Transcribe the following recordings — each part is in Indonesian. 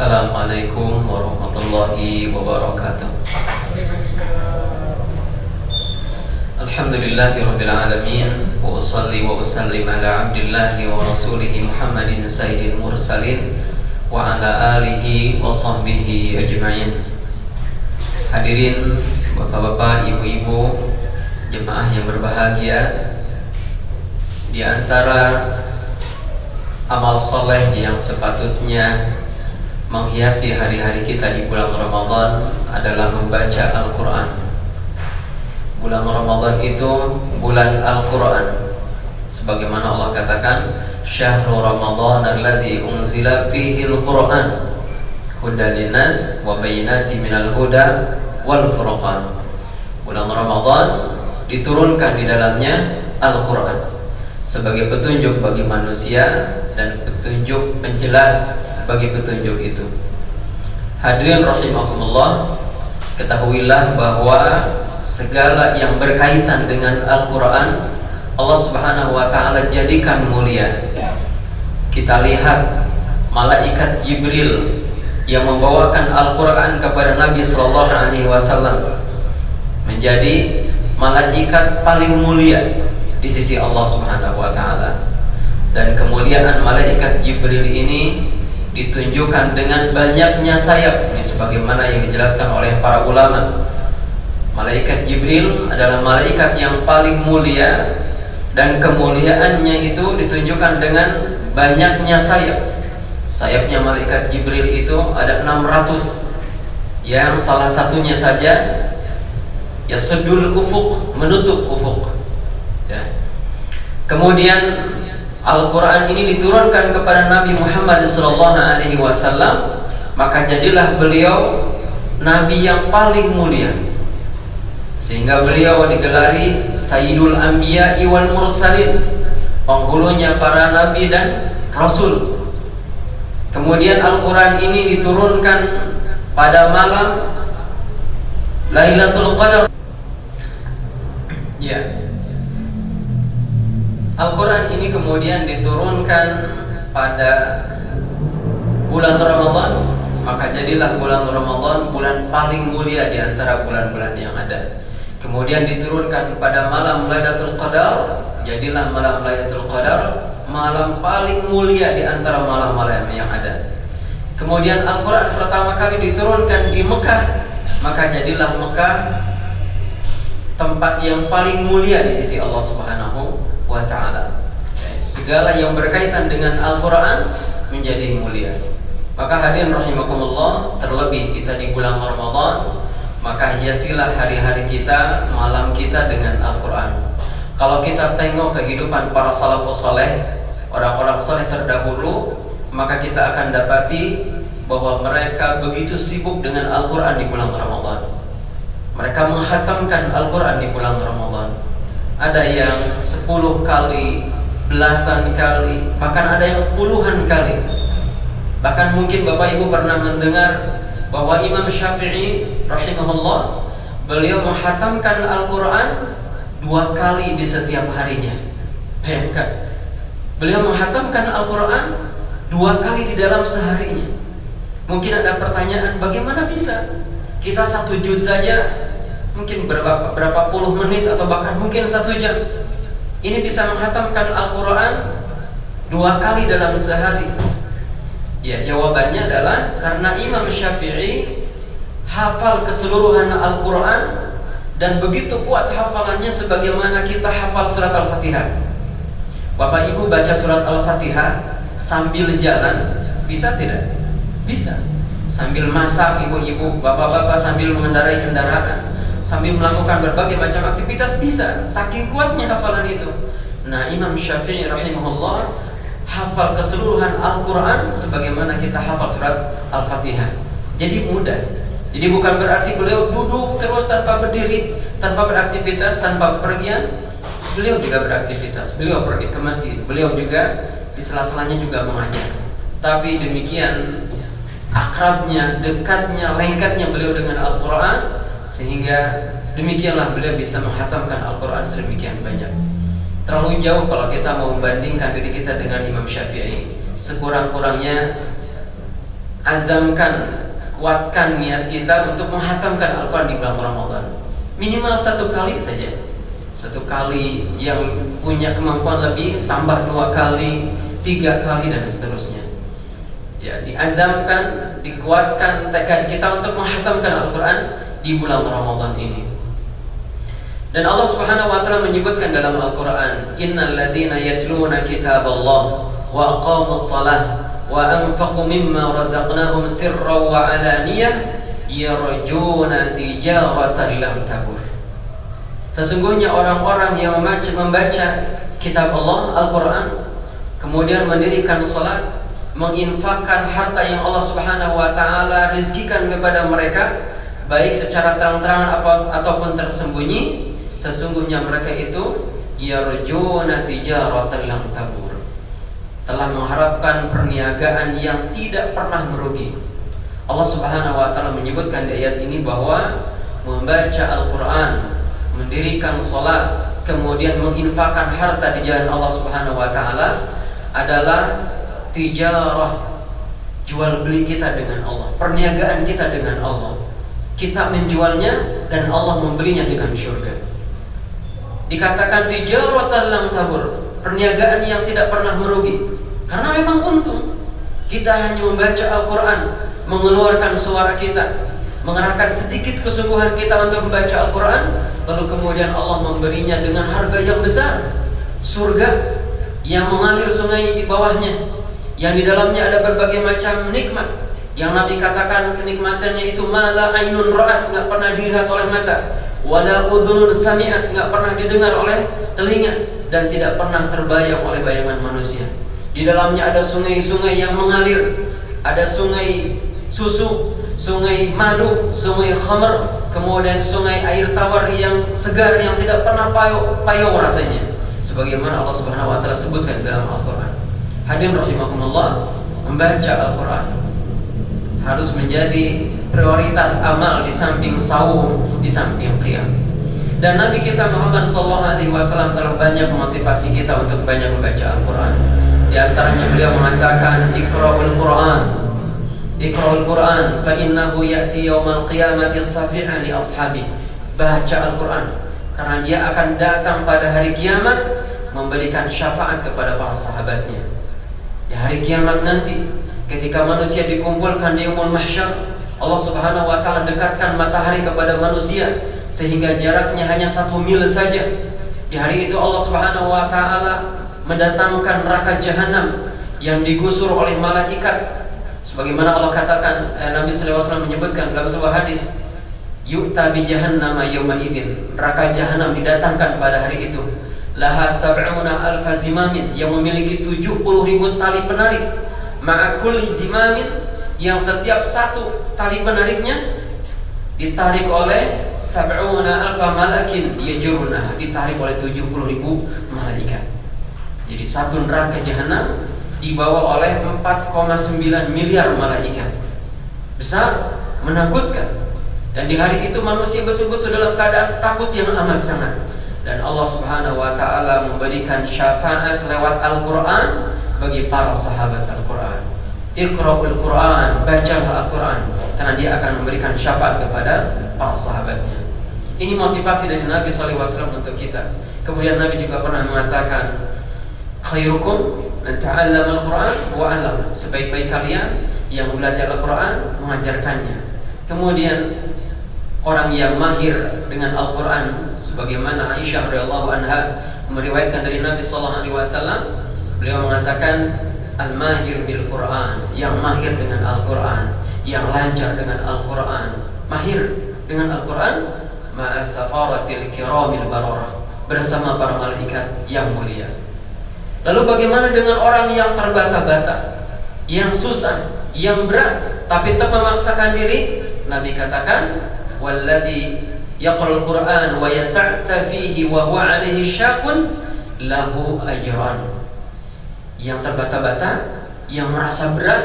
Assalamualaikum warahmatullahi wabarakatuh. Alhamdulillahirabbil alamin wa usalli wa usallim ala abdillahi wa rasulihi Muhammadin sayyidil mursalin wa ala alihi wa sahbihi ajma'in. Hadirin bapak-bapak, ibu-ibu, jemaah yang berbahagia, di antara amal soleh yang sepatutnya menghiasi hari-hari kita di bulan Ramadan adalah membaca Al-Quran. Bulan Ramadan itu bulan Al-Quran, sebagaimana Allah katakan, Syahrul Ramadan alladzi unzila fihi Al-Quran hudan linnas wa bayyinatin minal huda wal furqan. Bulan Ramadan diturunkan di dalamnya Al-Quran sebagai petunjuk bagi manusia dan petunjuk penjelas bagi petunjuk itu. Hadirin rahimakumullah, ketahuilah bahwa segala yang berkaitan dengan Al-Quran Allah Subhanahu wa ta'ala jadikan mulia. Kita lihat malaikat Jibril yang membawakan Al-Quran kepada Nabi sallallahu alaihi wasallam menjadi malaikat paling mulia di sisi Allah Subhanahu wa ta'ala. Dan kemuliaan malaikat Jibril ini ditunjukkan dengan banyaknya sayap, ini sebagaimana yang dijelaskan oleh para ulama. Malaikat Jibril adalah malaikat yang paling mulia, dan kemuliaannya itu ditunjukkan dengan banyaknya sayap. Sayapnya malaikat Jibril itu ada 600, yang salah satunya saja yasudul ufuk, menutup ufuk ya. Kemudian Al-Quran ini diturunkan kepada Nabi Muhammad SAW, maka jadilah beliau Nabi yang paling mulia, sehingga beliau digelari Sayyidul Anbiya wal Mursalin, penghulunya para Nabi dan Rasul. Kemudian Al-Quran ini diturunkan pada malam Lailatul Qadar ya. Al-Quran ini kemudian diturunkan pada bulan Ramadan, maka jadilah bulan Ramadan bulan paling mulia di antara bulan-bulan yang ada. Kemudian diturunkan pada malam Lailatul Qadar, jadilah malam Lailatul Qadar malam paling mulia di antara malam-malam yang ada. Kemudian Al-Quran pertama kali diturunkan di Mekah, maka jadilah Mekah tempat yang paling mulia di sisi Allah Subhanahu wa ta'ala. Segala yang berkaitan dengan Al-Quran menjadi mulia. Maka hadirin rahimakumullah, terlebih kita di bulan Ramadan, maka hiasilah hari-hari kita, malam kita dengan Al-Quran. Kalau kita tengok kehidupan para salafus saleh, orang-orang saleh terdahulu, maka kita akan dapati bahwa mereka begitu sibuk dengan Al-Quran di bulan Ramadan. Mereka menghatamkan Al-Quran di bulan Ramadan. Ada yang 10 kali, belasan kali, bahkan ada yang puluhan kali. Bahkan mungkin Bapak Ibu pernah mendengar bahwa Imam Syafi'i rahimahullah, beliau menghatamkan Al-Quran 2 kali di setiap harinya. Bayangkan, beliau menghatamkan Al-Quran 2 kali di dalam seharinya. Mungkin ada pertanyaan, bagaimana bisa? Kita 1 juz saja mungkin berapa puluh menit atau bahkan mungkin 1 jam, ini bisa menghatamkan Al-Quran 2 kali dalam sehari. Ya, jawabannya adalah karena Imam Syafi'i hafal keseluruhan Al-Quran, dan begitu kuat hafalannya sebagaimana kita hafal surat Al-Fatihah. Bapak Ibu baca surat Al-Fatihah sambil jalan, bisa tidak? Bisa. Sambil masak, ibu-ibu, bapak-bapak sambil mengendarai kendaraan, sambil melakukan berbagai macam aktivitas, bisa. Saking kuatnya hafalan itu. Nah, Imam Syafi'i rahimahullah hafal keseluruhan Al-Quran sebagaimana kita hafal surat Al-Fatihah. Jadi mudah. Jadi bukan berarti beliau duduk terus tanpa berdiri, tanpa beraktivitas, tanpa bepergian. Beliau juga beraktivitas. Beliau pergi ke masjid. Beliau juga di sela-selanya juga mengajar. Tapi demikian akrabnya, dekatnya, lengkatnya beliau dengan Al-Quran, sehingga demikianlah beliau bisa menghatamkan Al-Quran sedemikian banyak. Terlalu jauh kalau kita mau membandingkan diri kita dengan Imam Syafi'i. Sekurang-kurangnya azamkan, kuatkan niat kita untuk menghatamkan Al-Quran di bulan Ramadan. Minimal 1 kali saja. 1 kali, yang punya kemampuan lebih tambah 2 kali, 3 kali, dan seterusnya. Ya, diazamkan, dikuatkan tekad kita untuk menghatamkan Al-Quran di bulan Ramadan ini. Dan Allah Subhanahu wa taala menyebutkan dalam Al-Quran, innal ladzina yatluna kitaballah wa aqamus shalah wa anfaqu mimma razaqnahum sirran wa alaniyah yarjuna tijaratan lam tabur. Sesungguhnya orang-orang yang membaca kitab Allah, Al-Quran, kemudian mendirikan salat, menginfakkan harta yang Allah Subhanahu wa taala rizkikan kepada mereka, baik secara terang-terangan ataupun tersembunyi, sesungguhnya mereka itu yarjuna tijaratan lam tabur, telah mengharapkan perniagaan yang tidak pernah merugi. Allah Subhanahu wa taala menyebutkan di ayat ini bahwa membaca Al-Quran, mendirikan salat, kemudian menginfakkan harta di jalan Allah Subhanahu wa taala adalah tijarah, jual beli kita dengan Allah, perniagaan kita dengan Allah. Kita menjualnya dan Allah membelinya dengan syurga. Dikatakan tijaratan lam tabur, perniagaan yang tidak pernah merugi, karena memang untung. Kita hanya membaca Al-Quran, mengeluarkan suara kita, mengerahkan sedikit kesungguhan kita untuk membaca Al-Quran, lalu kemudian Allah memberinya dengan harga yang besar, surga yang mengalir sungai di bawahnya, yang di dalamnya ada berbagai macam nikmat, yang Nabi katakan kenikmatannya itu mala ainun ra'at, enggak pernah dilihat oleh mata, wala udhunun sami'at, enggak pernah didengar oleh telinga, dan tidak pernah terbayang oleh bayangan manusia. Di dalamnya ada sungai-sungai yang mengalir, ada sungai susu, sungai madu, sungai khamar, kemudian sungai air tawar yang segar, yang tidak pernah payau rasanya, sebagaimana Allah Subhanahu wa taala sebutkan dalam Al-Quran. Hadirin rahimakumullah, membaca Al-Quran harus menjadi prioritas amal di samping saum, di samping qiyam. Dan Nabi kita Muhammad SAW telah banyak memotivasi kita untuk banyak membaca Al-Quran. Di antaranya beliau mengatakan, Iqra'ul Quran, Iqra'ul Quran, fa innahu ya'ti yawmal qiyamati syafi'an li ashabi. Baca Al-Quran, karena dia akan datang pada hari kiamat memberikan syafaat kepada para sahabatnya. Di hari kiamat nanti, ketika manusia dikumpulkan di yaumul mahsyar, Allah Subhanahu wa taala dekatkan matahari kepada manusia sehingga jaraknya hanya 1 mil saja. Di hari itu Allah Subhanahu wa taala mendatangkan neraka jahanam yang digusur oleh malaikat, sebagaimana Allah katakan, Nabi sallallahu alaihi wasallam menyebutkan dalam sebuah hadis, yu'ta bi jahannama yauma idzin, neraka jahanam didatangkan pada hari itu, laha sab'una alfa zimamin, yang memiliki 70.000 tali penarik, ma'a kulli zimamin, yang setiap satu tali penariknya ditarik oleh sab'una alfa malakin yajuruna, ditarik oleh 70.000 malaikat. Jadi satu neraka jahanam dibawa oleh 4,9 miliar malaikat. Besar, menakutkan. Dan di hari itu manusia betul-betul dalam keadaan takut yang amat sangat. Dan Allah Subhanahu wa taala memberikan syafaat lewat Al-Quran bagi para sahabat Al-Quran. Iqra'ul Quran, bacalah Al-Quran, karena dia akan memberikan syafaat kepada para sahabatnya. Ini motivasi dari Nabi SAW untuk kita. Kemudian Nabi juga pernah mengatakan, khairukum man ta'allama al-Quran wa 'allama. Sebaik-baik kalian yang belajar Al-Quran, mengajarkannya. Kemudian orang yang mahir dengan Al-Quran, sebagaimana Aisyah radhiyallahu anha meriwayatkan dari Nabi sallallahu alaihi wasallam, beliau mengatakan, al-mahir bil Quran, yang mahir dengan Al-Quran, yang lancar dengan Al-Quran, mahir dengan Al-Quran, ma'a safaratil kiramil bararah, bersama para malaikat yang mulia. Lalu bagaimana dengan orang yang terbata-bata, yang susah, yang berat, tapi tetap memaksakan diri? Nabi katakan, walladzi yaqra'ul Qur'an wa yata'ta fihi wa huwa 'alaihi syaqun lahu ajran. Yang terbata-bata, yang merasa berat,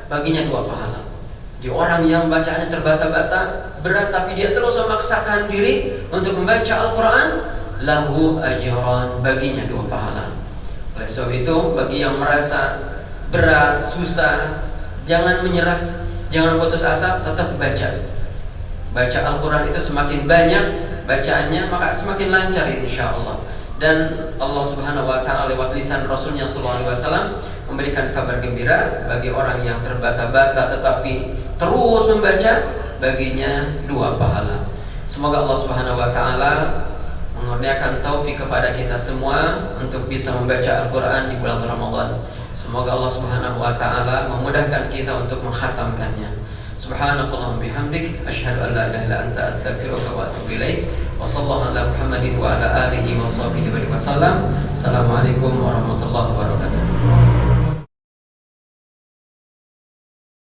baginya 2 pahala. Di orang yang bacaannya terbata-bata, berat, tapi dia terus memaksakan diri untuk membaca Al-Quran, lahu ajran, baginya 2 pahala. Oleh sebab itu, bagi yang merasa berat, susah, Jangan menyerah, jangan putus asa, tetap baca. Baca Al-Quran itu semakin banyak bacaannya, maka semakin lancar insya Allah. Dan Allah Subhanahu Wa Taala lewat lisan Rasulnya Sallallahu Alaihi Wasallam memberikan kabar gembira bagi orang yang terbata-bata tetapi terus membaca, baginya 2 pahala. Semoga Allah Subhanahu Wa Taala menurunkan taufik kepada kita semua untuk bisa membaca Al-Quran di bulan Ramadan. Semoga Allah Subhanahu Wa Taala memudahkan kita untuk menghatamkannya. Subhanakallahumma bihamdik, asyhadu an la ilaha illa anta, astaghfiruka wa atubu ilaik. Wa sallallahu ala Muhammadin wa ala alihi wa sahbihi wa sallam. Assalamualaikum warahmatullahi wabarakatuh.